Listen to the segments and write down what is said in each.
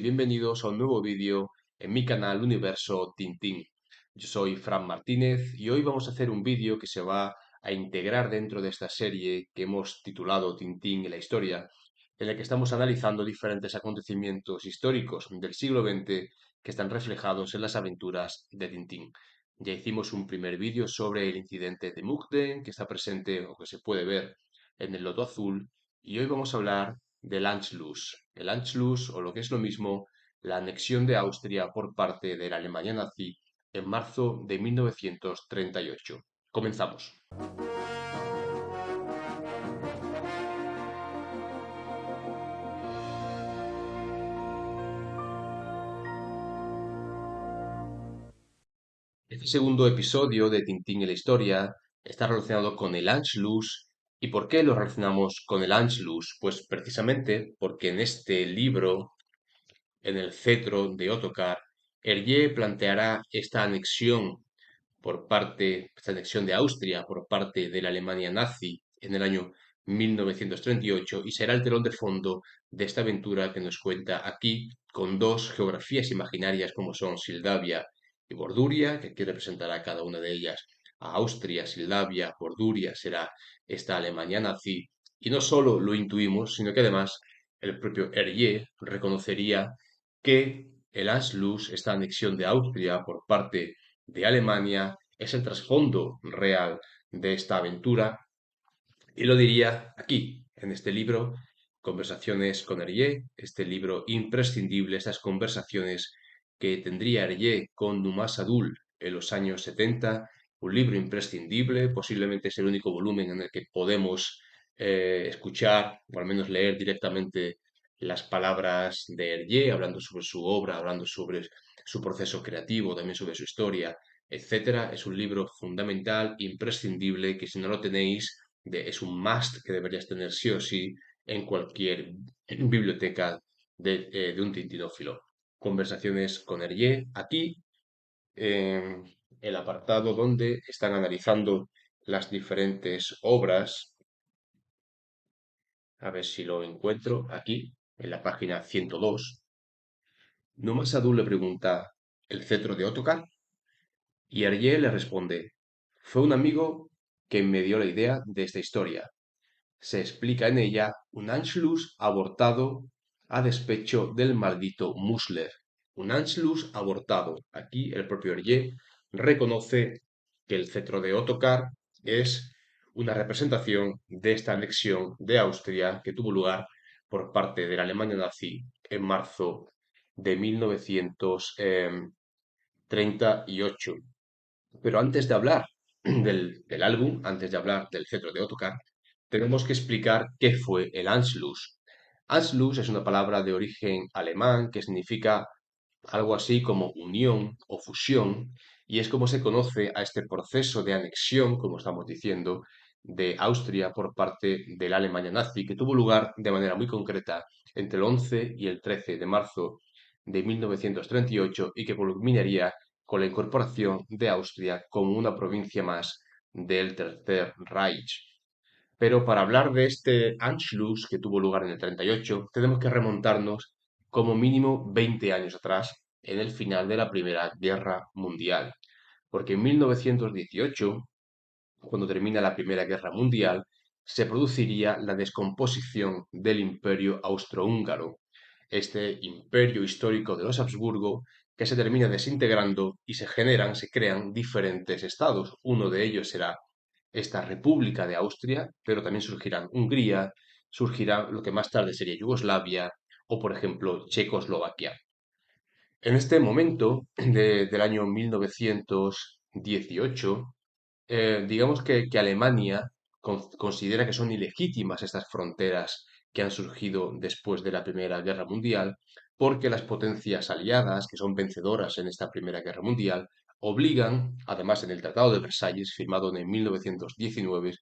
Bienvenidos a un nuevo vídeo en mi canal Universo Tintín. Yo soy Fran Martínez y hoy vamos a hacer un vídeo que se va a integrar dentro de esta serie que hemos titulado Tintín y la historia, en la que estamos analizando diferentes acontecimientos históricos del siglo XX que están reflejados en las aventuras de Tintín. Ya hicimos un primer vídeo sobre el incidente de Mukden, que está presente o que se puede ver en el Loto Azul, y hoy vamos a hablar del Anschluss. El Anschluss, o lo que es lo mismo, la anexión de Austria por parte de la Alemania nazi en marzo de 1938. Comenzamos. Este segundo episodio de Tintín y la historia está relacionado con el Anschluss. ¿Y por qué lo relacionamos con el Anschluss? Pues precisamente porque en este libro, en el cetro de Ottokar, Hergé planteará esta anexión de Austria por parte de la Alemania nazi en el año 1938 y será el telón de fondo de esta aventura que nos cuenta aquí con dos geografías imaginarias como son Sildavia y Borduria, que aquí representará cada una de ellas a Austria, Sildavia, Borduria será esta Alemania nazi, y no solo lo intuimos, sino que además el propio Hergé reconocería que el Anschluss, esta anexión de Austria por parte de Alemania, es el trasfondo real de esta aventura, y lo diría aquí, en este libro, Conversaciones con Hergé, este libro imprescindible, estas conversaciones que tendría Hergé con Dumas Sadul en los años 70, un libro imprescindible, posiblemente es el único volumen en el que podemos escuchar, o al menos leer directamente las palabras de Hergé, hablando sobre su obra, hablando sobre su proceso creativo, también sobre su historia, etcétera. Es un libro fundamental, imprescindible, que si no lo tenéis, es un must que deberías tener sí o sí en cualquier biblioteca de un tintinófilo. Conversaciones con Hergé, aquí, en el apartado donde están analizando las diferentes obras. A ver si lo encuentro aquí, en la página 102. Numasadú le pregunta, ¿el cetro de Ottokar? Y Hergé le responde, fue un amigo que me dio la idea de esta historia. Se explica en ella un Anschluss abortado a despecho del maldito Musler. Un Anschluss abortado. Aquí el propio Hergé reconoce que el cetro de Ottokar es una representación de esta anexión de Austria que tuvo lugar por parte de la Alemania nazi en marzo de 1938. Pero antes de hablar del álbum, antes de hablar del cetro de Ottokar, tenemos que explicar qué fue el Anschluss. Anschluss es una palabra de origen alemán que significa algo así como unión o fusión, y es como se conoce a este proceso de anexión, como estamos diciendo, de Austria por parte de la Alemania nazi, que tuvo lugar de manera muy concreta entre el 11 y el 13 de marzo de 1938 y que culminaría con la incorporación de Austria como una provincia más del Tercer Reich. Pero para hablar de este Anschluss que tuvo lugar en el 38, tenemos que remontarnos como mínimo 20 años atrás, en el final de la Primera Guerra Mundial. Porque en 1918, cuando termina la Primera Guerra Mundial, se produciría la descomposición del Imperio Austrohúngaro, este imperio histórico de los Habsburgo, que se termina desintegrando y se crean diferentes estados. Uno de ellos será esta República de Austria, pero también surgirán Hungría, surgirá lo que más tarde sería Yugoslavia o, por ejemplo, Checoslovaquia. En este momento del año 1918, digamos que Alemania considera que son ilegítimas estas fronteras que han surgido después de la Primera Guerra Mundial, porque las potencias aliadas, que son vencedoras en esta Primera Guerra Mundial, obligan, además en el Tratado de Versalles, firmado en 1919,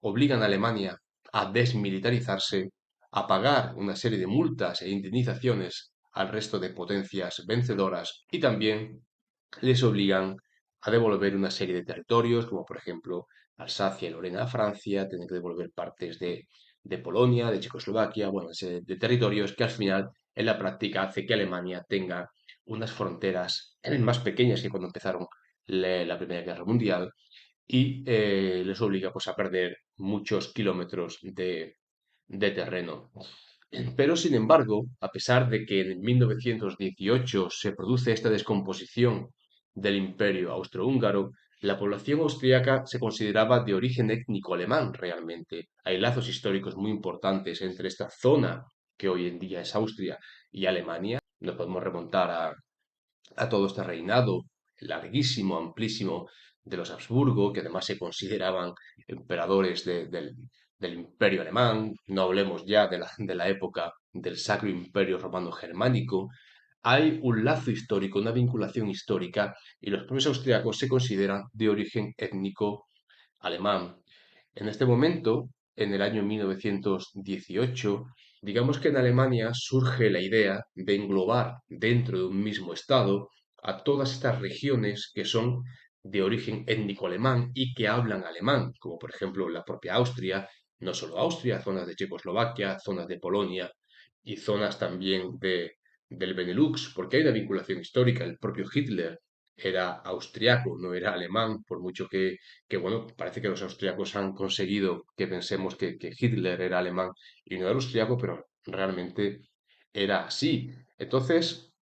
obligan a Alemania a desmilitarizarse, a pagar una serie de multas e indemnizaciones al resto de potencias vencedoras y también les obligan a devolver una serie de territorios, como por ejemplo Alsacia y Lorena a Francia, tienen que devolver partes de Polonia, de Checoslovaquia, bueno, de territorios que al final en la práctica hace que Alemania tenga unas fronteras más pequeñas que cuando empezaron la Primera Guerra Mundial y les obliga pues, a perder muchos kilómetros de terreno. Pero, sin embargo, a pesar de que en 1918 se produce esta descomposición del Imperio Austrohúngaro, la población austríaca se consideraba de origen étnico alemán realmente. Hay lazos históricos muy importantes entre esta zona, que hoy en día es Austria, y Alemania. Nos podemos remontar a todo este reinado larguísimo, amplísimo de los Habsburgo, que además se consideraban emperadores del Imperio Alemán, no hablemos ya de la época del Sacro Imperio Romano Germánico. Hay un lazo histórico, una vinculación histórica, y los propios austriacos se consideran de origen étnico alemán. En este momento, en el año 1918, digamos que en Alemania surge la idea de englobar dentro de un mismo estado a todas estas regiones que son de origen étnico alemán y que hablan alemán, como por ejemplo la propia Austria, no solo Austria, zonas de Checoslovaquia, zonas de Polonia y zonas también del Benelux, porque hay una vinculación histórica. El propio Hitler era austriaco, no era alemán, por mucho que bueno, parece que los austriacos han conseguido que pensemos que Hitler era alemán y no era austriaco, pero realmente era así. Entonces,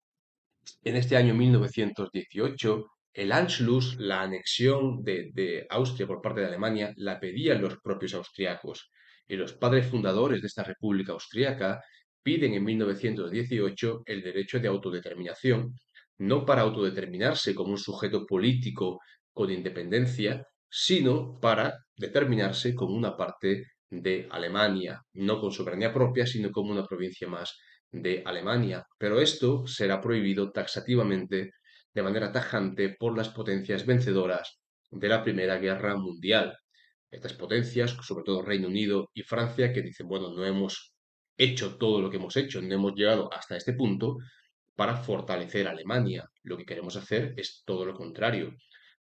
en este año 1918, el Anschluss, la anexión de Austria por parte de Alemania, la pedían los propios austriacos. Y los padres fundadores de esta República Austriaca piden en 1918 el derecho de autodeterminación, no para autodeterminarse como un sujeto político con independencia, sino para determinarse como una parte de Alemania, no con soberanía propia, sino como una provincia más de Alemania, pero esto será prohibido taxativamente de manera tajante por las potencias vencedoras de la Primera Guerra Mundial. Estas potencias, sobre todo Reino Unido y Francia, que dicen, bueno, no hemos hecho todo lo que hemos hecho, no hemos llegado hasta este punto para fortalecer a Alemania. Lo que queremos hacer es todo lo contrario.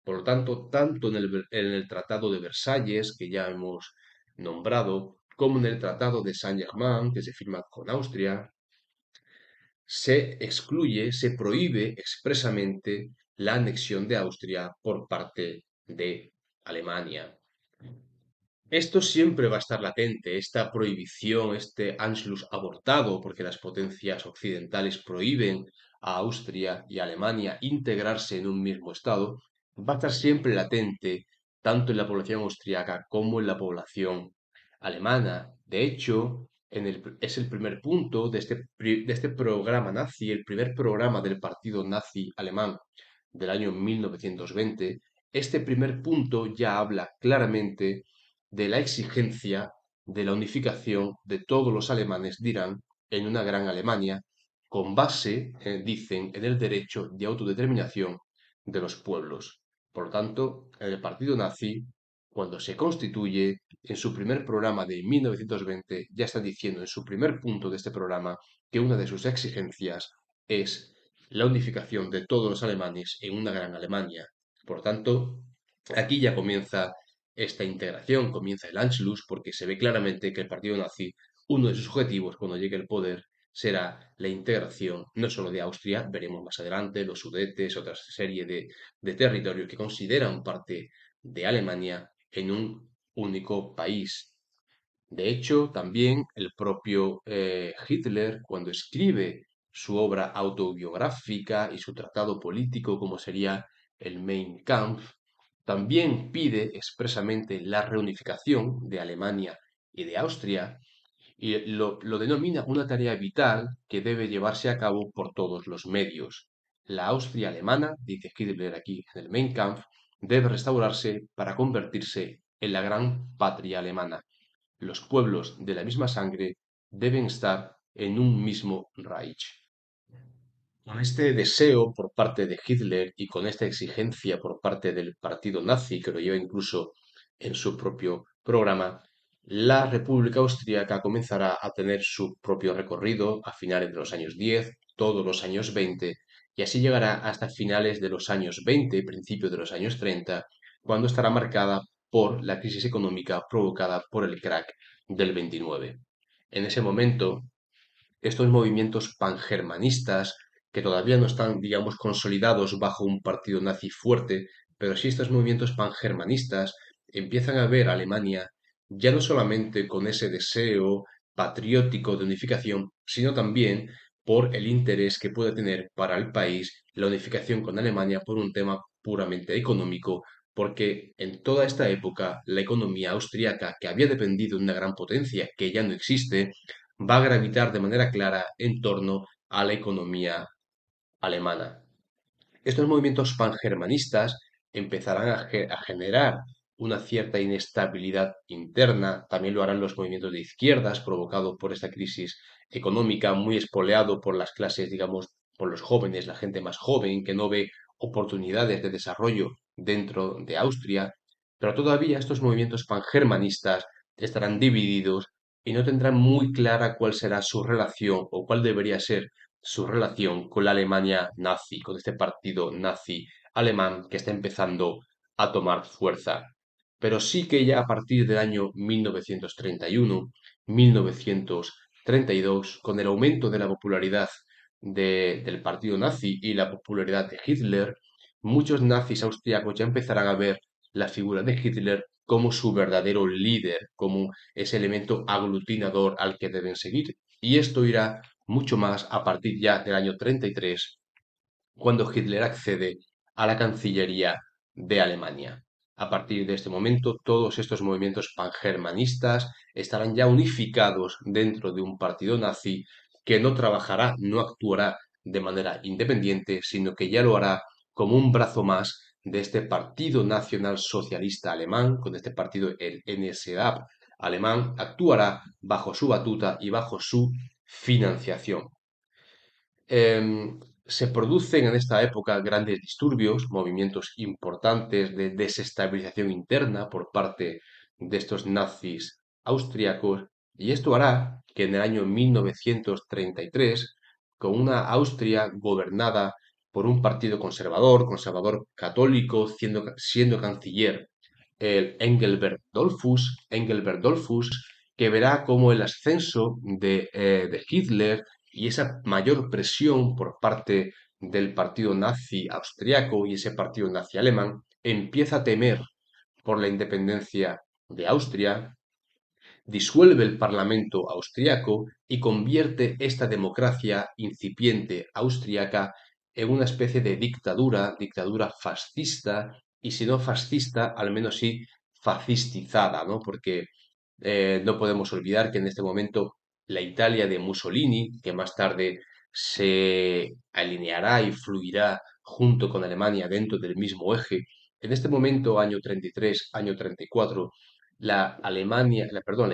Por lo tanto, tanto en el Tratado de Versalles, que ya hemos nombrado, como en el Tratado de Saint-Germain, que se firma con Austria, se excluye, se prohíbe expresamente la anexión de Austria por parte de Alemania. Esto siempre va a estar latente, esta prohibición, este Anschluss abortado, porque las potencias occidentales prohíben a Austria y a Alemania integrarse en un mismo Estado, va a estar siempre latente, tanto en la población austriaca como en la población alemana. De hecho, es el primer punto de este programa nazi, el primer programa del partido nazi alemán del año 1920. Este primer punto ya habla claramente de la exigencia de la unificación de todos los alemanes, dirán, en una gran Alemania, con base, dicen, en el derecho de autodeterminación de los pueblos. Por lo tanto, el partido nazi, cuando se constituye, en su primer programa de 1920, ya está diciendo en su primer punto de este programa que una de sus exigencias es la unificación de todos los alemanes en una gran Alemania. Por lo tanto, aquí ya comienza esta integración, comienza el Anschluss, porque se ve claramente que el partido nazi, uno de sus objetivos cuando llegue al poder, será la integración no solo de Austria, veremos más adelante los Sudetes, otra serie de territorios que consideran parte de Alemania en un único país. De hecho, también el propio Hitler, cuando escribe su obra autobiográfica y su tratado político, como sería el Mein Kampf, también pide expresamente la reunificación de Alemania y de Austria y lo denomina una tarea vital que debe llevarse a cabo por todos los medios. La Austria alemana, dice Hitler aquí en el Mein Kampf, debe restaurarse para convertirse en la gran patria alemana. Los pueblos de la misma sangre deben estar en un mismo Reich. Con este deseo por parte de Hitler y con esta exigencia por parte del partido nazi, que lo lleva incluso en su propio programa, la República Austríaca comenzará a tener su propio recorrido a finales de los años 10, todos los años 20, y así llegará hasta finales de los años 20, principios de los años 30, cuando estará marcada por la crisis económica provocada por el crack del 29. En ese momento, estos movimientos pangermanistas que todavía no están, digamos, consolidados bajo un partido nazi fuerte, pero sí estos movimientos pangermanistas empiezan a ver a Alemania ya no solamente con ese deseo patriótico de unificación, sino también por el interés que puede tener para el país la unificación con Alemania por un tema puramente económico, porque en toda esta época la economía austriaca, que había dependido de una gran potencia que ya no existe, va a gravitar de manera clara en torno a la economía alemana. Estos movimientos pangermanistas empezarán a generar una cierta inestabilidad interna, también lo harán los movimientos de izquierdas provocados por esta crisis económica, muy espoleado por las clases, digamos, por los jóvenes, la gente más joven que no ve oportunidades de desarrollo dentro de Austria, pero todavía estos movimientos pangermanistas estarán divididos y no tendrán muy clara cuál será su relación o cuál debería ser su relación con la Alemania nazi, con este partido nazi alemán que está empezando a tomar fuerza. Pero sí que ya a partir del año 1931, 1932, con el aumento de la popularidad del partido nazi y la popularidad de Hitler, muchos nazis austriacos ya empezarán a ver la figura de Hitler como su verdadero líder, como ese elemento aglutinador al que deben seguir. Y esto irá mucho más a partir ya del año 33, cuando Hitler accede a la Cancillería de Alemania. A partir de este momento, todos estos movimientos pangermanistas estarán ya unificados dentro de un partido nazi que no trabajará, no actuará de manera independiente, sino que ya lo hará como un brazo más de este Partido Nacional Socialista Alemán, con este partido, el NSDAP alemán, actuará bajo su batuta y bajo su financiación. Se producen en esta época grandes disturbios, movimientos importantes de desestabilización interna por parte de estos nazis austriacos, y esto hará que en el año 1933, con una Austria gobernada por un partido conservador, conservador católico, siendo canciller el Engelbert Dollfuss, que verá como el ascenso de Hitler y esa mayor presión por parte del partido nazi austriaco y ese partido nazi alemán empieza a temer por la independencia de Austria, disuelve el Parlamento austriaco y convierte esta democracia incipiente austriaca en una especie de dictadura, dictadura fascista, y si no fascista, al menos sí fascistizada, ¿no? Porque no podemos olvidar que en este momento la Italia de Mussolini, que más tarde se alineará y fluirá junto con Alemania dentro del mismo eje, en este momento, año 33, año 34, la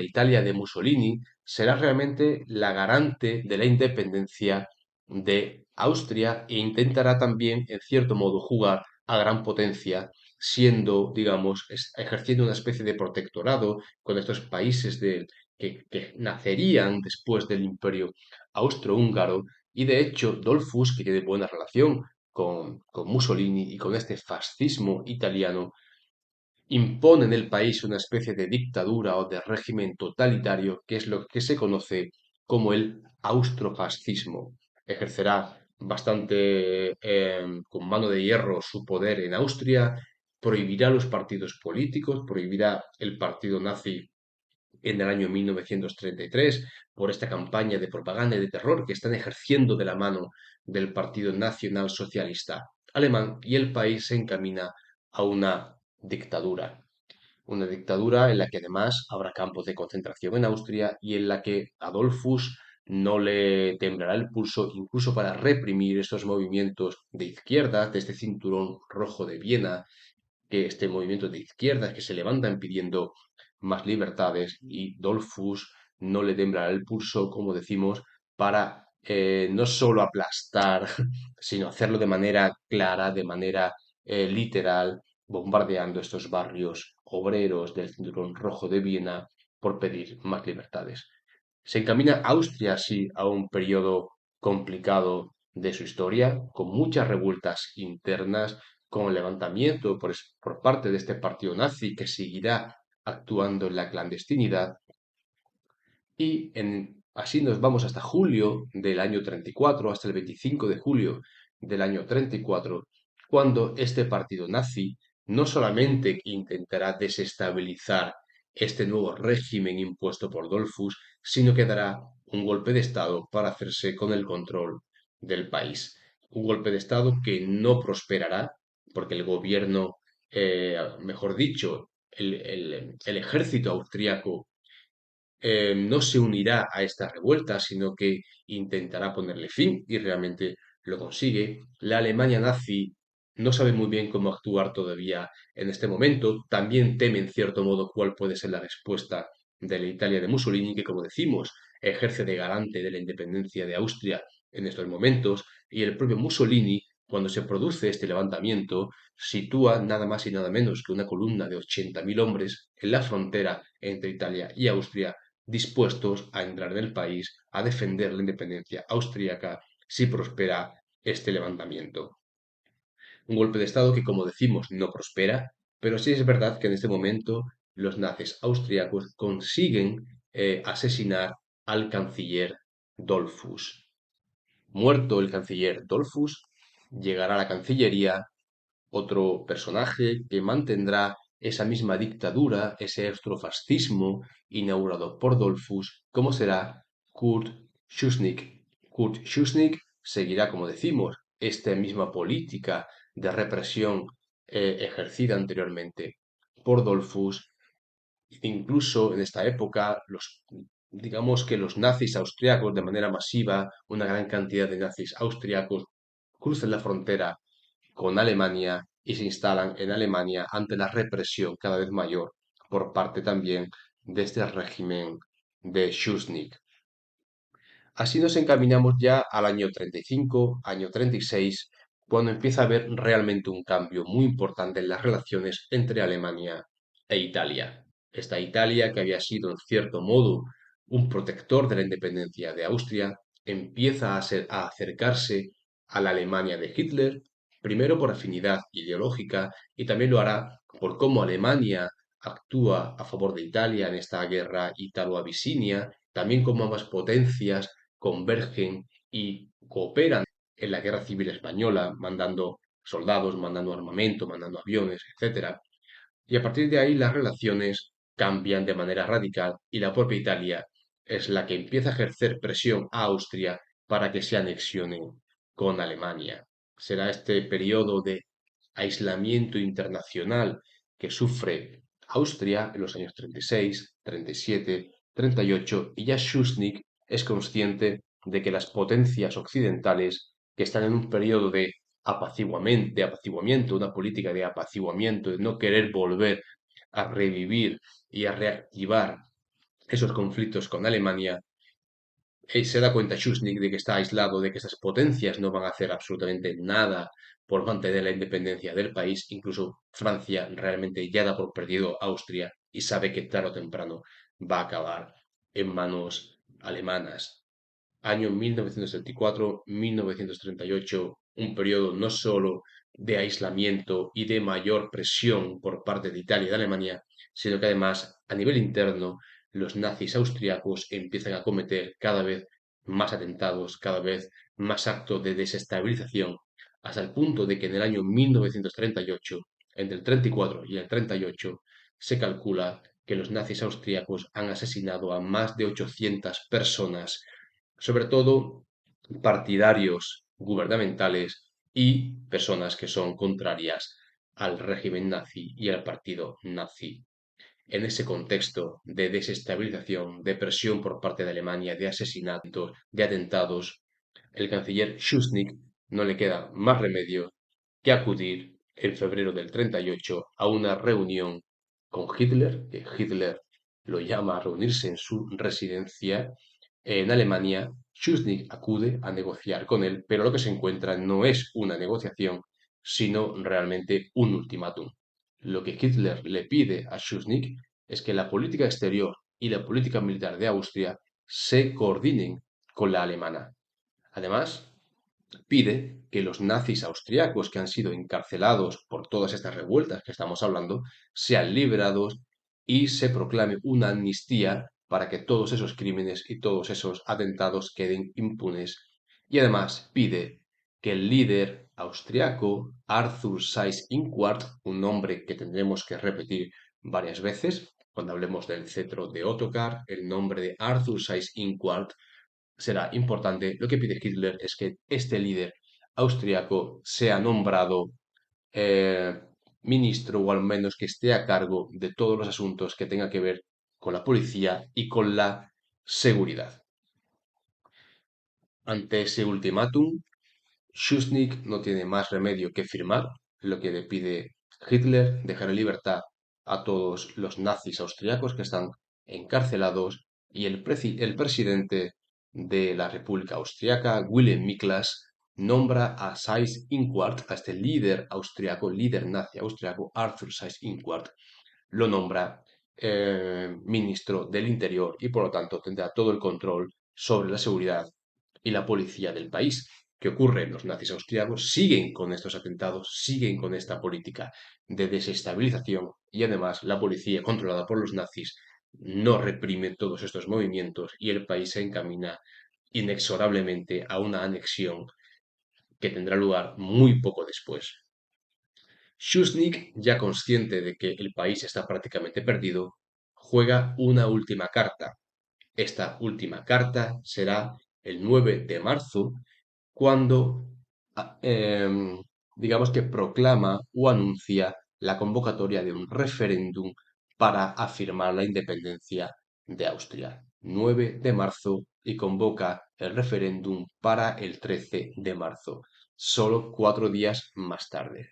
Italia de Mussolini será realmente la garante de la independencia de Austria e intentará también, en cierto modo, jugar a gran potencia, siendo, digamos, ejerciendo una especie de protectorado con estos países que nacerían después del Imperio Austrohúngaro. Y de hecho, Dollfuss, que tiene buena relación con Mussolini y con este fascismo italiano, impone en el país una especie de dictadura o de régimen totalitario, que es lo que se conoce como el austrofascismo. Ejercerá bastante con mano de hierro su poder en Austria, prohibirá los partidos políticos, prohibirá el partido nazi en el año 1933 por esta campaña de propaganda y de terror que están ejerciendo de la mano del Partido Nacional Socialista alemán, y el país se encamina a una dictadura en la que además habrá campos de concentración en Austria y en la que Adolfus no le temblará el pulso incluso para reprimir esos movimientos de izquierda, de este cinturón rojo de Viena, que este movimiento de izquierdas que se levantan pidiendo más libertades, y Dollfuss no le temblará el pulso, como decimos, para no solo aplastar, sino hacerlo de manera clara, de manera literal, bombardeando estos barrios obreros del cinturón rojo de Viena por pedir más libertades. Se encamina Austria así a un periodo complicado de su historia, con muchas revueltas internas, con el levantamiento por parte de este partido nazi que seguirá actuando en la clandestinidad, y en Así nos vamos hasta julio del año 34, hasta el 25 de julio del año 34, cuando este partido nazi no solamente intentará desestabilizar este nuevo régimen impuesto por Dollfuss, sino que dará un golpe de Estado para hacerse con el control del país. Un golpe de Estado que no prosperará, porque el gobierno, mejor dicho, el ejército austriaco no se unirá a esta revuelta, sino que intentará ponerle fin y realmente lo consigue. La Alemania nazi no sabe muy bien cómo actuar todavía en este momento. También teme en cierto modo cuál puede ser la respuesta de la Italia de Mussolini, que como decimos, ejerce de garante de la independencia de Austria en estos momentos. Y el propio Mussolini, cuando se produce este levantamiento, sitúa nada más y nada menos que una columna de 80.000 hombres en la frontera entre Italia y Austria dispuestos a entrar en el país a defender la independencia austríaca si prospera este levantamiento. Un golpe de Estado que, como decimos, no prospera, pero sí es verdad que en este momento los nazis austriacos consiguen asesinar al canciller Dollfuss. Muerto el canciller Dollfuss, llegará a la Cancillería otro personaje que mantendrá esa misma dictadura, ese extrofascismo inaugurado por Dollfuss, como será Kurt Schuschnigg. Kurt Schuschnigg seguirá, como decimos, esta misma política de represión ejercida anteriormente por Dollfuss. Incluso en esta época, digamos que los nazis austriacos, de manera masiva, una gran cantidad de nazis austriacos cruzan la frontera con Alemania y se instalan en Alemania ante la represión cada vez mayor por parte también de este régimen de Schuschnigg. Así nos encaminamos ya al año 35, año 36, cuando empieza a haber realmente un cambio muy importante en las relaciones entre Alemania e Italia. Esta Italia, que había sido en cierto modo un protector de la independencia de Austria, empieza a acercarse a la Alemania de Hitler, primero por afinidad ideológica y también lo hará por cómo Alemania actúa a favor de Italia en esta guerra italo-abisinia, también como ambas potencias convergen y cooperan en la Guerra Civil Española, mandando soldados, mandando armamento, mandando aviones, etcétera. Y a partir de ahí las relaciones cambian de manera radical y la propia Italia es la que empieza a ejercer presión a Austria para que se anexione con Alemania. Será este periodo de aislamiento internacional que sufre Austria en los años 36, 37, 38 y ya Schuschnigg es consciente de que las potencias occidentales que están en un periodo de apaciguamiento, una política de apaciguamiento, de no querer volver a revivir y a reactivar esos conflictos con Alemania, se da cuenta Schuschnigg de que está aislado, de que esas potencias no van a hacer absolutamente nada por mantener la independencia del país. Incluso Francia realmente ya da por perdido a Austria y sabe que tarde o temprano va a acabar en manos alemanas. Año 1934-1938, un periodo no solo de aislamiento y de mayor presión por parte de Italia y de Alemania, sino que además a nivel interno los nazis austriacos empiezan a cometer cada vez más atentados, cada vez más actos de desestabilización, hasta el punto de que en el año 1938, entre el 34 y el 38, se calcula que los nazis austriacos han asesinado a más de 800 personas, sobre todo partidarios gubernamentales y personas que son contrarias al régimen nazi y al partido nazi. En ese contexto de desestabilización, de presión por parte de Alemania, de asesinatos, de atentados, el canciller Schuschnigg no le queda más remedio que acudir en febrero del 38 a una reunión con Hitler, que Hitler lo llama a reunirse en su residencia en Alemania. Schuschnigg acude a negociar con él, pero lo que se encuentra no es una negociación, sino realmente un ultimátum. Lo que Hitler le pide a Schuschnigg es que la política exterior y la política militar de Austria se coordinen con la alemana. Además, pide que los nazis austriacos que han sido encarcelados por todas estas revueltas que estamos hablando sean liberados y se proclame una amnistía para que todos esos crímenes y todos esos atentados queden impunes. Y además pide que el líder austriaco Arthur Seyss-Inquart, un nombre que tendremos que repetir varias veces cuando hablemos del cetro de Ottokar, el nombre de Arthur Seyss-Inquart será importante. Lo que pide Hitler es que este líder austriaco sea nombrado eh, ministro o al menos que esté a cargo de todos los asuntos que tenga que ver con la policía y con la seguridad. Ante ese ultimátum, Schuschnigg no tiene más remedio que firmar lo que le pide Hitler, dejar en libertad a todos los nazis austriacos que están encarcelados y el presidente de la República Austriaca, Wilhelm Miklas, nombra a Seyss-Inquart, a este líder austriaco, líder nazi austriaco, Arthur Seyss-Inquart, lo nombra ministro del Interior y por lo tanto tendrá todo el control sobre la seguridad y la policía del país. ¿Qué ocurre? Los nazis austriacos siguen con estos atentados, siguen con esta política de desestabilización y además la policía controlada por los nazis no reprime todos estos movimientos y el país se encamina inexorablemente a una anexión que tendrá lugar muy poco después. Schuschnigg, ya consciente de que el país está prácticamente perdido, juega una última carta. Esta última carta será el 9 de marzo, cuando, ah, digamos que proclama o anuncia la convocatoria de un referéndum para afirmar la independencia de Austria. 9 de marzo y convoca el referéndum para el 13 de marzo, solo 4 días más tarde.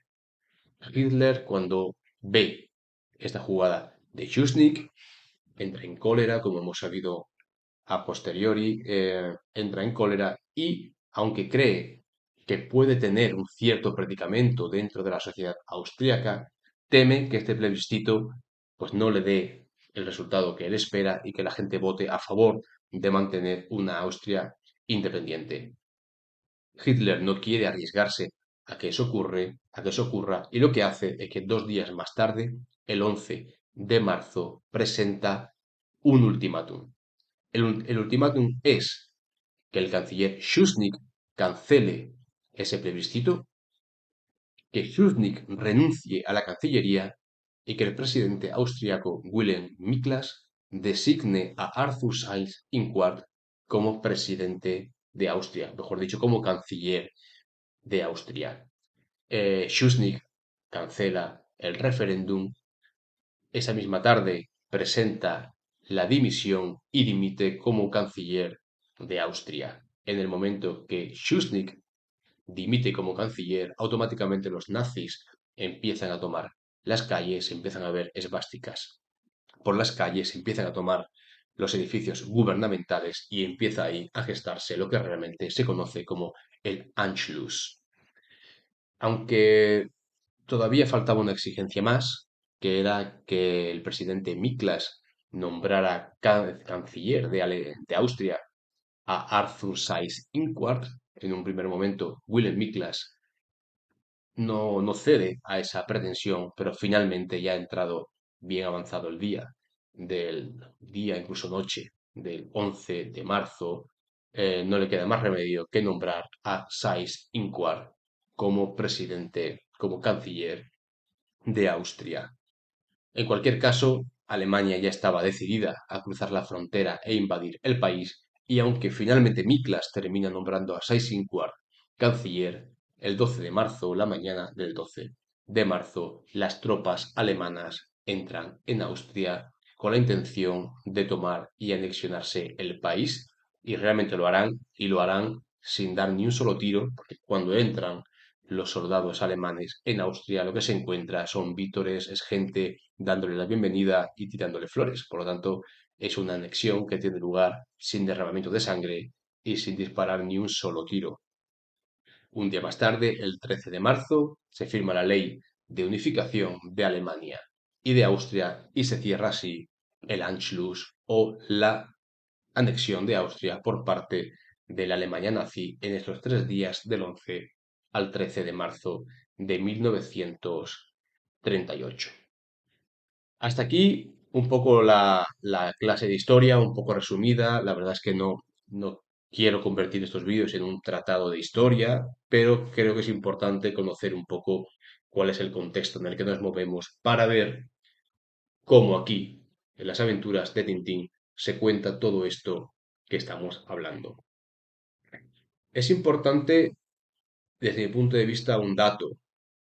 Hitler, cuando ve esta jugada de Schuschnigg, entra en cólera, como hemos sabido a posteriori, entra en cólera y, aunque cree que puede tener un cierto predicamento dentro de la sociedad austríaca, teme que este plebiscito pues, no le dé el resultado que él espera y que la gente vote a favor de mantener una Austria independiente. Hitler no quiere arriesgarse a que eso ocurra, y lo que hace es que 2 días más tarde, el 11 de marzo, presenta un ultimátum. El ultimátum es que el canciller Schuschnigg cancele ese plebiscito, que Schuschnigg renuncie a la Cancillería y que el presidente austriaco Wilhelm Miklas designe a Arthur Seyss-Inquart como presidente de Austria, mejor dicho, como canciller de Austria. Schuschnigg cancela el referéndum. Esa misma tarde presenta la dimisión y dimite como canciller de Austria. En el momento que Schuschnigg dimite como canciller, automáticamente los nazis empiezan a tomar las calles, empiezan a ver esvásticas por las calles, empiezan a tomar los edificios gubernamentales y empieza ahí a gestarse lo que realmente se conoce como el Anschluss. Aunque todavía faltaba una exigencia más, que era que el presidente Miklas nombrara canciller de Austria a Arthur Seyss-Inquart. En un primer momento, Wilhelm Miklas no cede a esa pretensión, pero finalmente ya ha entrado bien avanzado el día, incluso noche, del 11 de marzo, no le queda más remedio que nombrar a Seyss-Inquart como presidente, como canciller de Austria. En cualquier caso, Alemania ya estaba decidida a cruzar la frontera e invadir el país, y aunque finalmente Miklas termina nombrando a Seyss-Inquart canciller, el 12 de marzo, la mañana del 12 de marzo, las tropas alemanas entran en Austria con la intención de tomar y anexionarse el país, y realmente lo harán, y lo harán sin dar ni un solo tiro, porque cuando entran los soldados alemanes en Austria lo que se encuentra son vítores, es gente dándole la bienvenida y tirándole flores. Por lo tanto, es una anexión que tiene lugar sin derramamiento de sangre y sin disparar ni un solo tiro. Un día más tarde, el 13 de marzo, se firma la ley de unificación de Alemania y de Austria y se cierra así el Anschluss o la anexión de Austria por parte de la Alemania nazi en estos 3 días del 11 al 13 de marzo de 1938. Hasta aquí un poco la clase de historia, un poco resumida. La verdad es que no quiero convertir estos vídeos en un tratado de historia, pero creo que es importante conocer un poco cuál es el contexto en el que nos movemos para ver cómo aquí, en las aventuras de Tintín, se cuenta todo esto que estamos hablando. Es importante, desde mi punto de vista, un dato,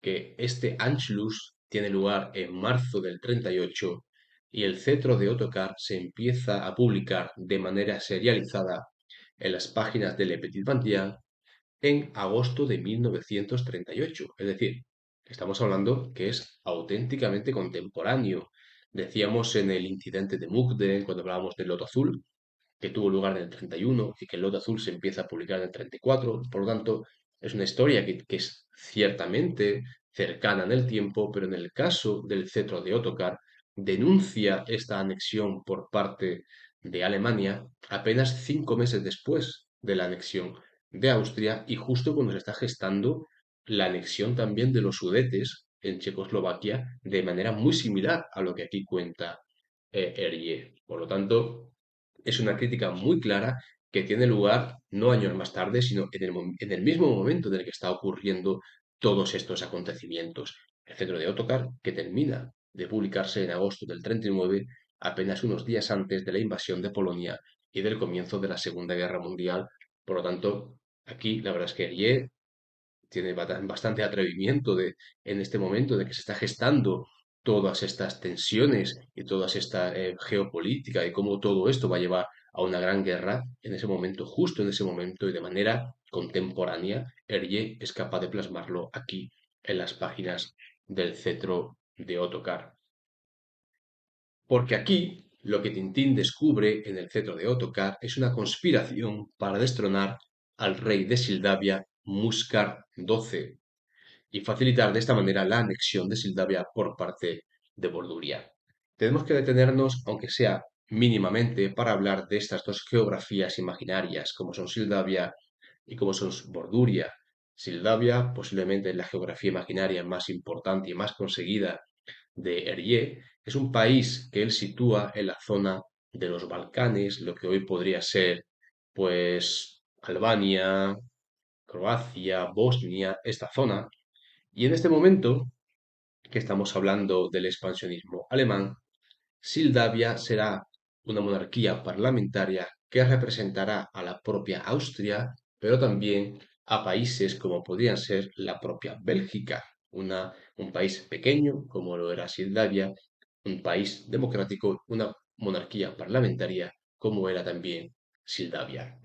que este Anschluss tiene lugar en marzo del 38 y el cetro de Ottokar se empieza a publicar de manera serializada en las páginas de Le Petit Bandial en agosto de 1938. Es decir, estamos hablando que es auténticamente contemporáneo. Decíamos en el incidente de Mukden, cuando hablábamos del Loto Azul, que tuvo lugar en el 31 y que el Loto Azul se empieza a publicar en el 34. Por lo tanto, es una historia que es ciertamente cercana en el tiempo, pero en el caso del cetro de Ottokar, denuncia esta anexión por parte de Alemania apenas 5 meses después de la anexión de Austria y justo cuando se está gestando la anexión también de los Sudetes en Checoslovaquia de manera muy similar a lo que aquí cuenta Hergé. Por lo tanto, es una crítica muy clara que tiene lugar no años más tarde, sino en el mismo momento en el que está ocurriendo todos estos acontecimientos. El centro de Ottokar, que termina de publicarse en agosto del 39, apenas unos días antes de la invasión de Polonia y del comienzo de la Segunda Guerra Mundial. Por lo tanto, aquí la verdad es que Hergé tiene bastante atrevimiento en este momento de que se está gestando todas estas tensiones y toda esta geopolítica y cómo todo esto va a llevar a una gran guerra en ese momento, justo en ese momento y de manera contemporánea, Hergé es capaz de plasmarlo aquí en las páginas del cetro de Ottokar. Porque aquí lo que Tintín descubre en el cetro de Ottokar es una conspiración para destronar al rey de Sildavia, Muskar XII, y facilitar de esta manera la anexión de Sildavia por parte de Borduria. Tenemos que detenernos, aunque sea mínimamente, para hablar de estas dos geografías imaginarias, como son Sildavia y como son Borduria. Sildavia, posiblemente la geografía imaginaria más importante y más conseguida de Hergé, es un país que él sitúa en la zona de los Balcanes, lo que hoy podría ser, pues, Albania, Croacia, Bosnia, esta zona, y en este momento, que estamos hablando del expansionismo alemán, Sildavia será una monarquía parlamentaria que representará a la propia Austria, pero también a países como podrían ser la propia Bélgica, un país pequeño como lo era Sildavia, un país democrático, una monarquía parlamentaria como era también Sildavia.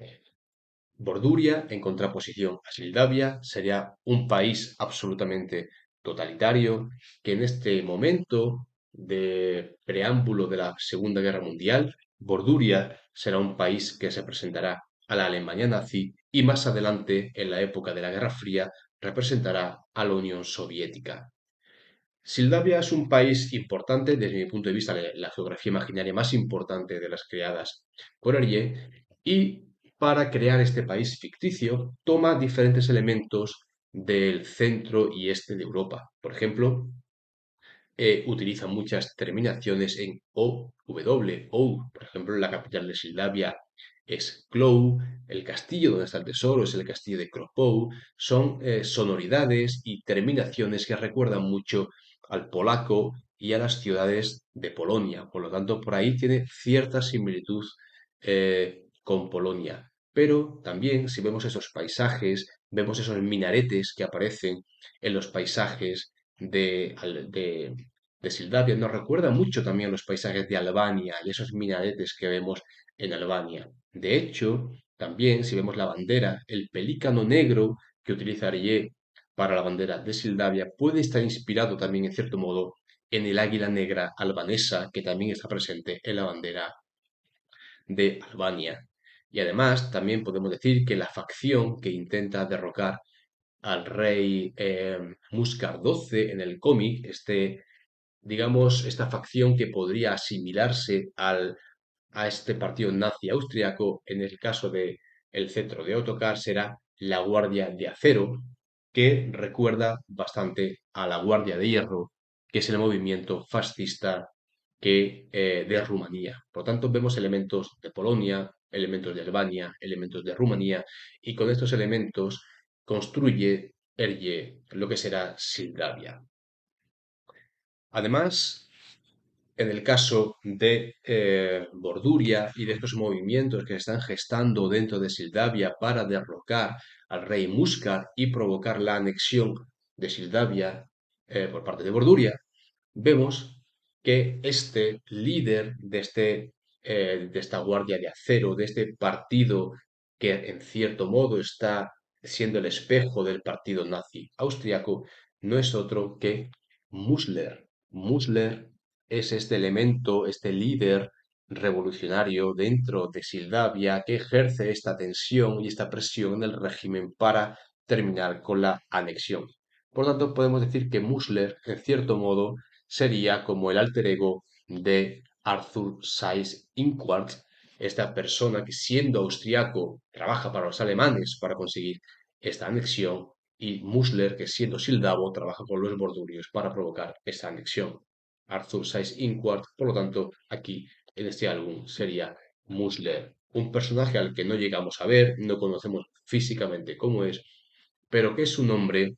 Borduria, en contraposición a Sildavia, sería un país absolutamente totalitario que en este momento de preámbulo de la Segunda Guerra Mundial, Borduria será un país que se presentará a la Alemania nazi y más adelante, en la época de la Guerra Fría, representará a la Unión Soviética. Sildavia es un país importante desde mi punto de vista, la geografía imaginaria más importante de las creadas por Hergé, y para crear este país ficticio toma diferentes elementos del centro y este de Europa. Por ejemplo, utiliza muchas terminaciones en W, OU. Por ejemplo, la capital de Sildavia es Clou, el castillo donde está el tesoro es el castillo de Kropou. Son sonoridades y terminaciones que recuerdan mucho al polaco y a las ciudades de Polonia. Por lo tanto, por ahí tiene cierta similitud con Polonia. Pero también, si vemos esos paisajes, vemos esos minaretes que aparecen en los paisajes de Sildavia, nos recuerda mucho también los paisajes de Albania y esos minaretes que vemos en Albania. De hecho, también si vemos la bandera, el pelícano negro que utiliza Arié para la bandera de Sildavia puede estar inspirado también en cierto modo en el águila negra albanesa que también está presente en la bandera de Albania. Y además también podemos decir que la facción que intenta derrocar al rey Muskar XII en el cómic, digamos, esta facción que podría asimilarse a este partido nazi austriaco, en el caso de el cetro de Ottokar, será la Guardia de Acero, que recuerda bastante a la Guardia de Hierro, que es el movimiento fascista que de Rumanía. Por lo tanto, vemos elementos de Polonia, elementos de Albania, elementos de Rumanía, y con estos elementos construye Hergé lo que será Moldavia. Además, en el caso de Borduria y de estos movimientos que se están gestando dentro de Moldavia para derrocar al rey Muskar y provocar la anexión de Moldavia por parte de Borduria, vemos que este líder de esta guardia de acero, de este partido que en cierto modo está siendo el espejo del partido nazi austriaco, no es otro que Musler. Musler es este elemento, este líder revolucionario dentro de Moldavia que ejerce esta tensión y esta presión en el régimen para terminar con la anexión. Por lo tanto, podemos decir que Musler, en cierto modo, sería como el alter ego de Arthur Seyss-Inquart, esta persona que siendo austriaco trabaja para los alemanes para conseguir esta anexión, y Musler, que siendo sildavo trabaja con los bordurios para provocar esta anexión. Arthur Seyss-Inquart, por lo tanto, aquí en este álbum sería Musler, un personaje al que no llegamos a ver, no conocemos físicamente cómo es, pero que es un hombre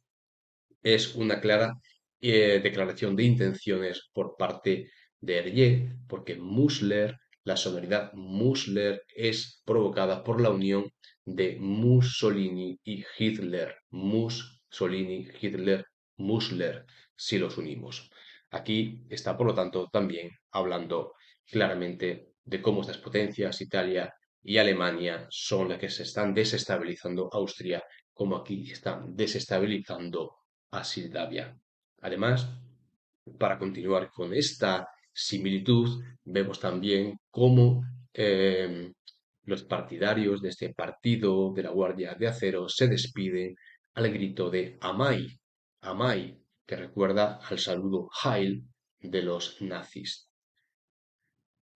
es una clara declaración de intenciones por parte de Hergé, porque Musler, la sonoridad Musler es provocada por la unión de Mussolini y Hitler. Mussolini, Hitler, Musler, si los unimos. Aquí está, por lo tanto, también hablando claramente de cómo estas potencias, Italia y Alemania, son las que se están desestabilizando Austria, como aquí están desestabilizando a Moldavia. Además, para continuar con esta similitud, vemos también cómo los partidarios de este partido de la Guardia de Acero se despiden al grito de Amai, Amai, que recuerda al saludo Heil de los nazis.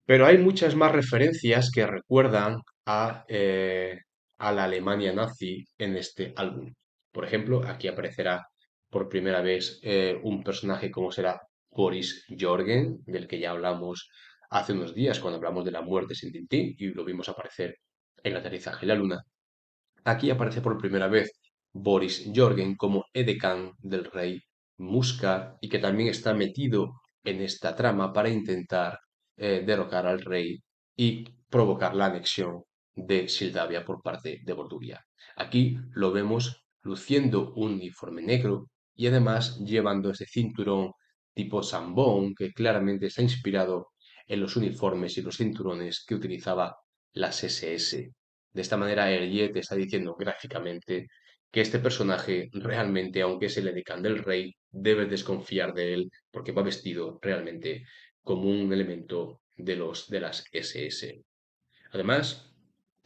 Pero hay muchas más referencias que recuerdan a la Alemania nazi en este álbum. Por ejemplo, aquí aparecerá por primera vez un personaje como será Boris Jorgen, del que ya hablamos hace unos días cuando hablamos de la muerte sin Tintín y lo vimos aparecer en el aterrizaje en la luna. Aquí aparece por primera vez Boris Jorgen como edecán del rey Muskar y que también está metido en esta trama para intentar derrocar al rey y provocar la anexión de Moldavia por parte de Borduria. Aquí lo vemos luciendo un uniforme negro y además llevando ese cinturón tipo zambón que claramente está inspirado en los uniformes y los cinturones que utilizaba las SS. De esta manera, Hergé te está diciendo gráficamente que este personaje realmente, aunque es el edecán del rey, debes desconfiar de él porque va vestido realmente como un elemento de las SS. Además,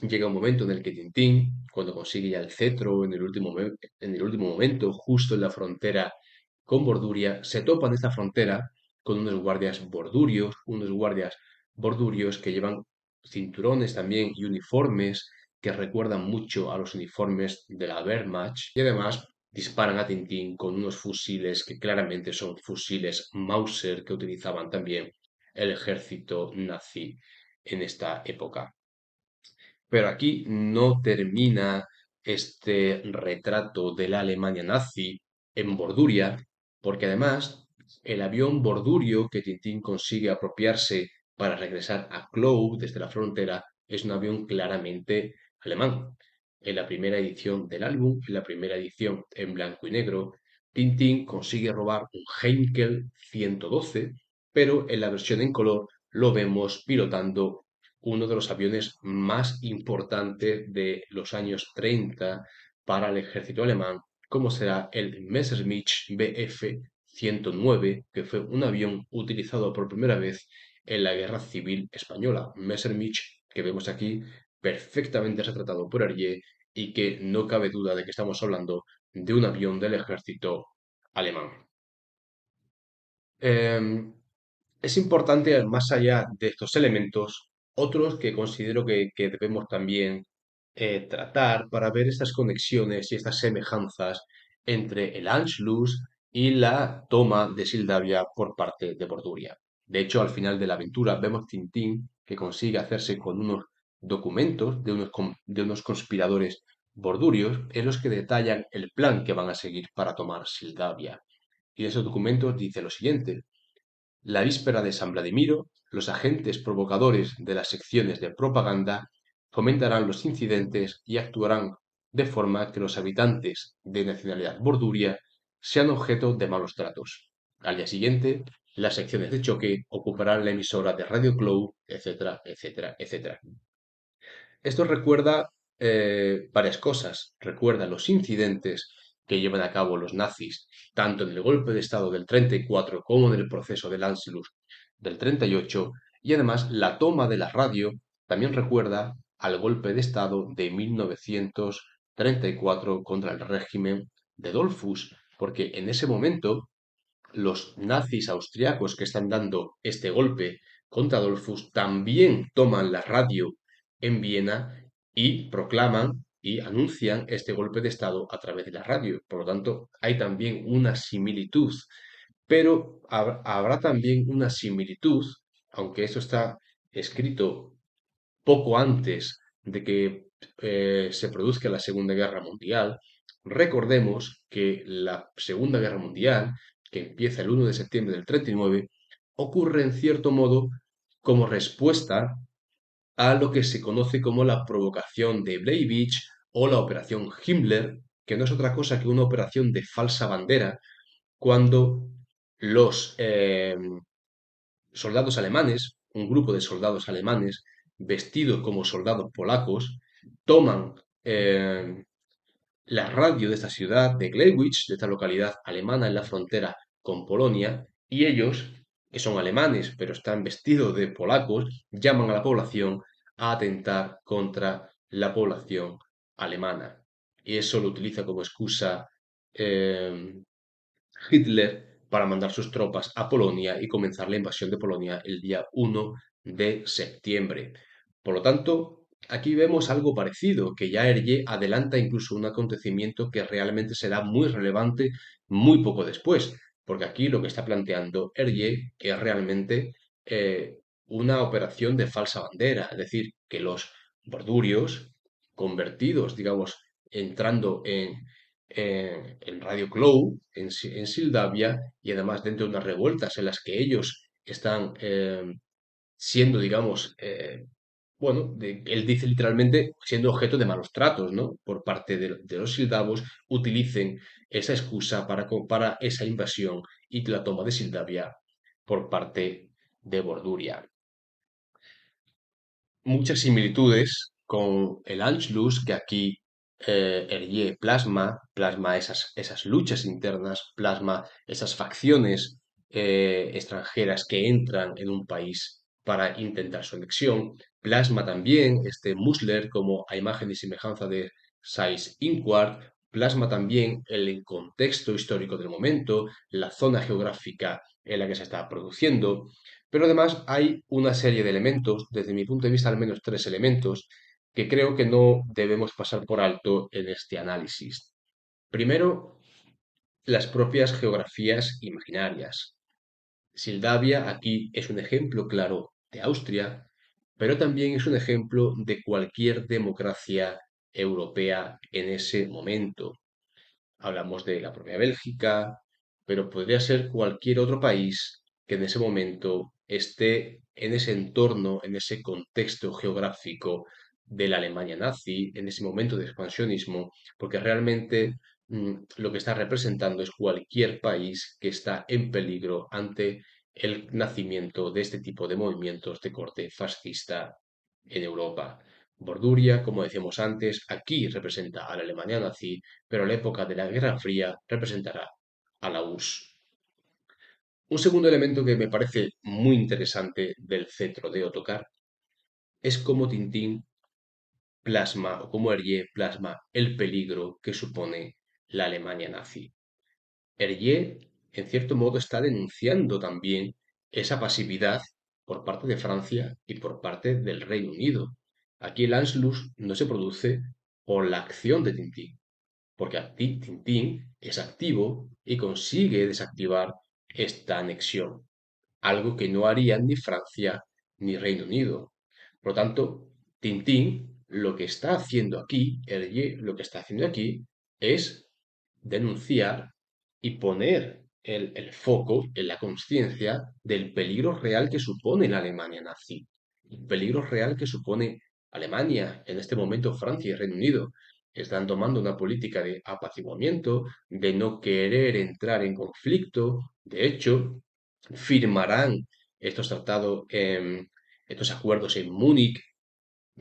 llega un momento en el que Tintín, cuando consigue ya el cetro en el último momento, justo en la frontera con Borduria, se topa en esta frontera con unos guardias bordurios que llevan cinturones también y uniformes que recuerdan mucho a los uniformes de la Wehrmacht y además disparan a Tintín con unos fusiles que claramente son fusiles Mauser que utilizaban también el ejército nazi en esta época. Pero aquí no termina este retrato de la Alemania nazi en Borduria, porque además el avión Bordurio que Tintín consigue apropiarse para regresar a Cloud desde la frontera es un avión claramente alemán. En la primera edición del álbum, en la primera edición en blanco y negro, Tintín consigue robar un Heinkel 112, pero en la versión en color lo vemos pilotando uno de los aviones más importantes de los años 30 para el ejército alemán, como será el Messerschmitt Bf 109, que fue un avión utilizado por primera vez en la Guerra Civil Española. Messerschmitt, que vemos aquí, perfectamente retratado por Hergé y que no cabe duda de que estamos hablando de un avión del ejército alemán. Em, es importante, más allá de estos elementos, otros que considero que debemos también tratar para ver estas conexiones y estas semejanzas entre el Anschluss y la toma de Moldavia por parte de Borduria. De hecho, al final de la aventura vemos Tintín que consigue hacerse con unos documentos de unos conspiradores bordurios en los que detallan el plan que van a seguir para tomar Sildavia. Y en esos documentos dice lo siguiente: la víspera de San Vladimiro, los agentes provocadores de las secciones de propaganda fomentarán los incidentes y actuarán de forma que los habitantes de nacionalidad borduria sean objeto de malos tratos. Al día siguiente, las secciones de choque ocuparán la emisora de Radio Clow, etcétera, etcétera, etcétera. Esto recuerda varias cosas. Recuerda los incidentes que llevan a cabo los nazis, tanto en el golpe de Estado del 34 como en el proceso del Anschluss del 38, y además la toma de la radio también recuerda al golpe de Estado de 1934 contra el régimen de Dollfuss, porque en ese momento los nazis austriacos que están dando este golpe contra Dollfuss también toman la radio en Viena y proclaman y anuncian este golpe de Estado a través de la radio. Por lo tanto, hay también una similitud, pero habrá también una similitud, aunque eso está escrito poco antes de que se produzca la Segunda Guerra Mundial. Recordemos que la Segunda Guerra Mundial, que empieza el 1 de septiembre del 39, ocurre en cierto modo como respuesta a lo que se conoce como la provocación de Breivik o la Operación Himmler, que no es otra cosa que una operación de falsa bandera, cuando los soldados alemanes, un grupo de soldados alemanes vestidos como soldados polacos, toman la radio de esta ciudad, de Gleiwitz, de esta localidad alemana en la frontera con Polonia, y ellos, que son alemanes pero están vestidos de polacos, llaman a la población a atentar contra la población alemana. Y eso lo utiliza como excusa eh, Hitler para mandar sus tropas a Polonia y comenzar la invasión de Polonia el día 1 de septiembre. Por lo tanto, aquí vemos algo parecido, que ya Hergé adelanta incluso un acontecimiento que realmente será muy relevante muy poco después, porque aquí lo que está planteando Hergé es realmente una operación de falsa bandera, es decir, que los bordurios convertidos, digamos, entrando en Radio Clow, en Sildavia, y además dentro de unas revueltas en las que ellos están siendo, digamos, bueno, él dice literalmente siendo objeto de malos tratos, ¿no? Por parte de los sildavos, utilicen esa excusa para esa invasión y la toma de Sildavia por parte de Borduria. Muchas similitudes con el Anschluss, que aquí Hergé plasma esas luchas internas, plasma esas facciones extranjeras que entran en un país para intentar su anexión, plasma también este Musler como a imagen y semejanza de Seyss-Inquart, plasma también el contexto histórico del momento, la zona geográfica en la que se está produciendo, pero además hay una serie de elementos, desde mi punto de vista al menos tres elementos, que creo que no debemos pasar por alto en este análisis. Primero, las propias geografías imaginarias. Sildavia aquí es un ejemplo claro de Austria, pero también es un ejemplo de cualquier democracia europea en ese momento. Hablamos de la propia Bélgica, pero podría ser cualquier otro país que en ese momento esté en ese entorno, en ese contexto geográfico de la Alemania nazi, en ese momento de expansionismo, porque realmente lo que está representando es cualquier país que está en peligro ante el nacimiento de este tipo de movimientos de corte fascista en Europa. Borduria, como decíamos antes, aquí representa a la Alemania nazi, pero en la época de la Guerra Fría representará a la URSS. Un segundo elemento que me parece muy interesante del cetro de Ottokar es cómo Tintín plasma, o cómo Hergé plasma el peligro que supone la Alemania nazi. Hergé, en cierto modo, está denunciando también esa pasividad por parte de Francia y por parte del Reino Unido. Aquí el Anschluss no se produce por la acción de Tintín, porque aquí Tintín es activo y consigue desactivar esta anexión. algo que no harían ni Francia ni Reino Unido. Por lo tanto, Tintín lo que está haciendo aquí, Hergé lo que está haciendo aquí, es denunciar y poner el foco en la conciencia del peligro real que supone la Alemania nazi, el peligro real que supone Alemania, en este momento Francia y Reino Unido. Están tomando una política de apaciguamiento, de no querer entrar en conflicto. De hecho, firmarán estos tratados, estos acuerdos en Múnich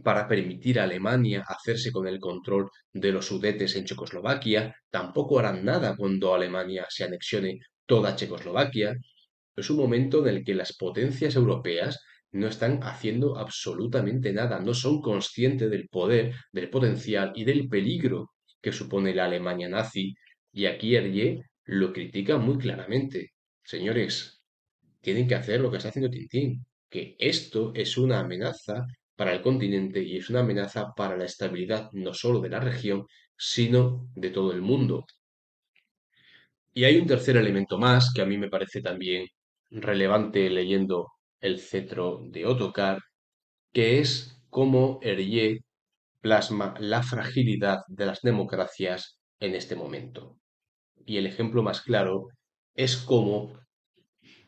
para permitir a Alemania hacerse con el control de los Sudetes en Checoslovaquia. Tampoco harán nada cuando Alemania se anexione toda Checoslovaquia. Es un momento en el que las potencias europeas no están haciendo absolutamente nada, no son conscientes del poder, del potencial y del peligro que supone la Alemania nazi. Y aquí Hergé lo critica muy claramente. Señores, tienen que hacer lo que está haciendo Tintín, que esto es una amenaza para el continente y es una amenaza para la estabilidad no solo de la región, sino de todo el mundo. Y hay un tercer elemento más que a mí me parece también relevante leyendo El cetro de Ottokar, que es cómo Hergé plasma la fragilidad de las democracias en este momento. Y el ejemplo más claro es cómo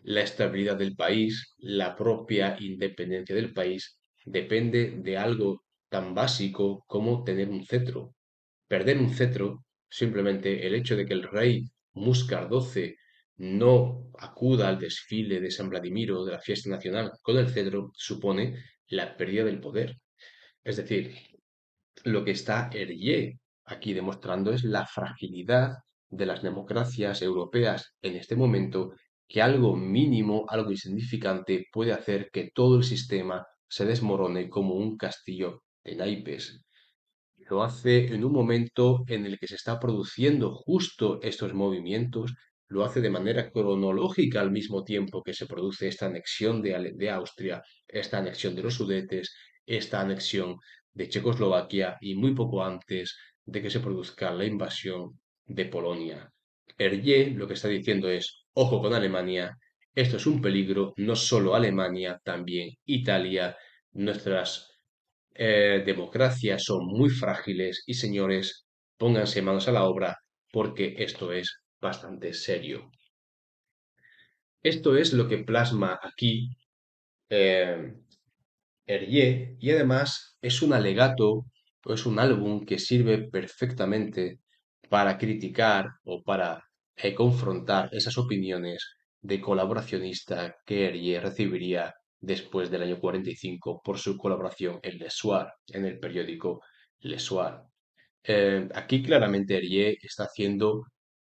la estabilidad del país, la propia independencia del país, depende de algo tan básico como tener un cetro. Perder un cetro, simplemente el hecho de que el rey Muscar XII no acuda al desfile de San Vladimiro de la fiesta nacional con el cetro, supone la pérdida del poder. Es decir, lo que está Hergé aquí demostrando es la fragilidad de las democracias europeas en este momento, que algo mínimo, algo insignificante puede hacer que todo el sistema se desmorone como un castillo de naipes. Lo hace en un momento en el que se está produciendo justo estos movimientos, lo hace de manera cronológica al mismo tiempo que se produce esta anexión de Austria, esta anexión de los Sudetes, esta anexión de Checoslovaquia y muy poco antes de que se produzca la invasión de Polonia. Hergé lo que está diciendo es, ojo con Alemania, esto es un peligro, no solo Alemania, también Italia, nuestras democracias son muy frágiles y señores, pónganse manos a la obra porque esto es bastante serio. Esto es lo que plasma aquí eh, Hergé y además es un alegato o es un álbum que sirve perfectamente para criticar o para confrontar esas opiniones de colaboracionista que Hergé recibiría después del año 45 por su colaboración en Le Soir, en el periódico Le Soir. Aquí claramente Hergé está haciendo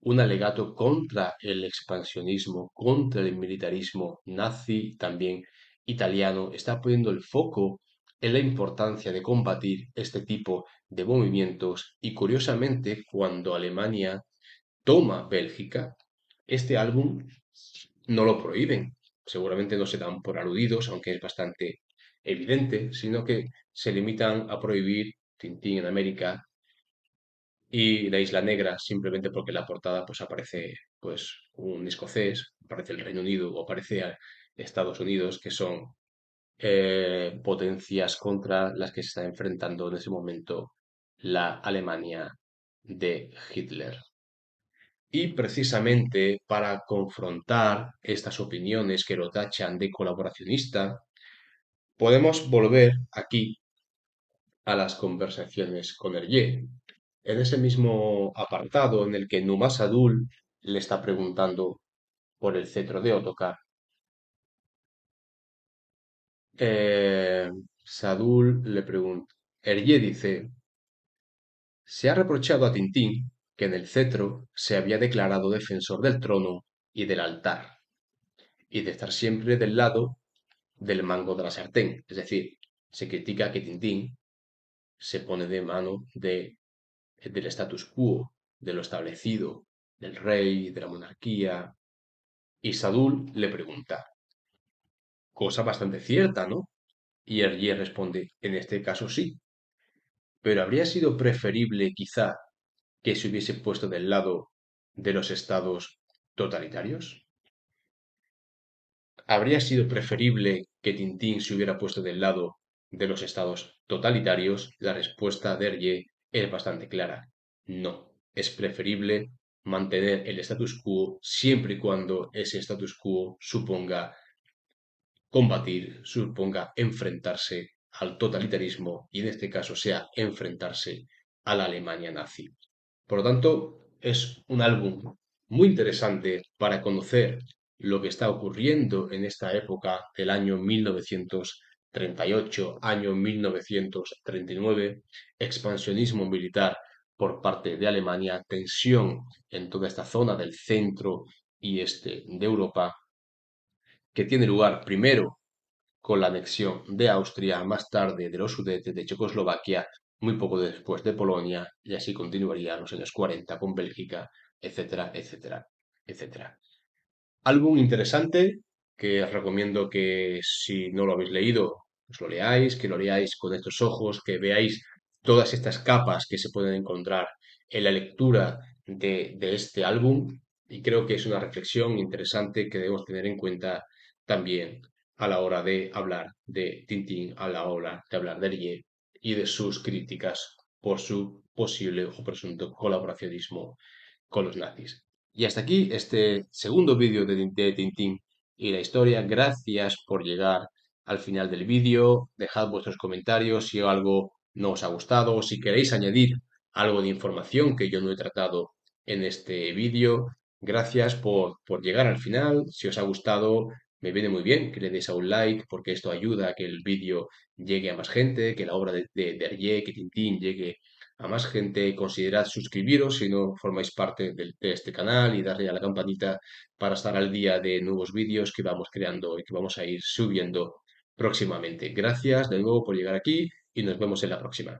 un alegato contra el expansionismo, contra el militarismo nazi también italiano, está poniendo el foco en la importancia de combatir este tipo de movimientos y curiosamente cuando Alemania toma Bélgica, este álbum no lo prohíben. Seguramente no se dan por aludidos, aunque es bastante evidente, sino que se limitan a prohibir Tintín en América y la Isla Negra simplemente porque en la portada pues aparece pues un escocés, aparece el Reino Unido o aparece Estados Unidos, que son potencias contra las que se está enfrentando en ese momento la Alemania de Hitler. Y precisamente para confrontar estas opiniones que lo tachan de colaboracionista, podemos volver aquí a las conversaciones con Hergé. En ese mismo apartado en el que Numa Sadul le está preguntando por el cetro de Ottokar, eh, Sadul le pregunta, Hergé dice, se ha reprochado a Tintín que en el cetro se había declarado defensor del trono y del altar, y de estar siempre del lado del mango de la sartén. Es decir, se critica que Tintín se pone de mano del status quo, de lo establecido, del rey, de la monarquía. Y Sadul le pregunta, cosa bastante cierta, ¿no? Y Hergé responde, en este caso sí, pero habría sido preferible quizá que se hubiese puesto del lado de los estados totalitarios. ¿Habría sido preferible que Tintín se hubiera puesto del lado de los estados totalitarios? La respuesta de Hergé es bastante clara. No, es preferible mantener el status quo siempre y cuando ese status quo suponga combatir, suponga enfrentarse al totalitarismo y en este caso sea enfrentarse a la Alemania nazi. Por lo tanto, es un álbum muy interesante para conocer lo que está ocurriendo en esta época del año 1938, año 1939, expansionismo militar por parte de Alemania, tensión en toda esta zona del centro y este de Europa, que tiene lugar primero con la anexión de Austria, más tarde de los Sudetes de Checoslovaquia, muy poco después de Polonia, y así continuaría en los años 40 con Bélgica, etcétera, etcétera, etcétera. Álbum interesante que os recomiendo que si no lo habéis leído, os lo leáis, que lo leáis con estos ojos, que veáis todas estas capas que se pueden encontrar en la lectura de este álbum. Y creo que es una reflexión interesante que debemos tener en cuenta también a la hora de hablar de Tintín, a la hora de hablar de Hergé y de sus críticas por su posible o presunto colaboracionismo con los nazis. Y hasta aquí este segundo vídeo de Tintín y la historia. Gracias por llegar al final del vídeo. Dejad vuestros comentarios si algo no os ha gustado o si queréis añadir algo de información que yo no he tratado en este vídeo. Gracias por llegar al final. Si os ha gustado, me viene muy bien que le deis a un like porque esto ayuda a que el vídeo llegue a más gente, que la obra de Hergé, que Tintín llegue a más gente. Considerad suscribiros si no formáis parte de este canal y darle a la campanita para estar al día de nuevos vídeos que vamos creando y que vamos a ir subiendo próximamente. Gracias de nuevo por llegar aquí y nos vemos en la próxima.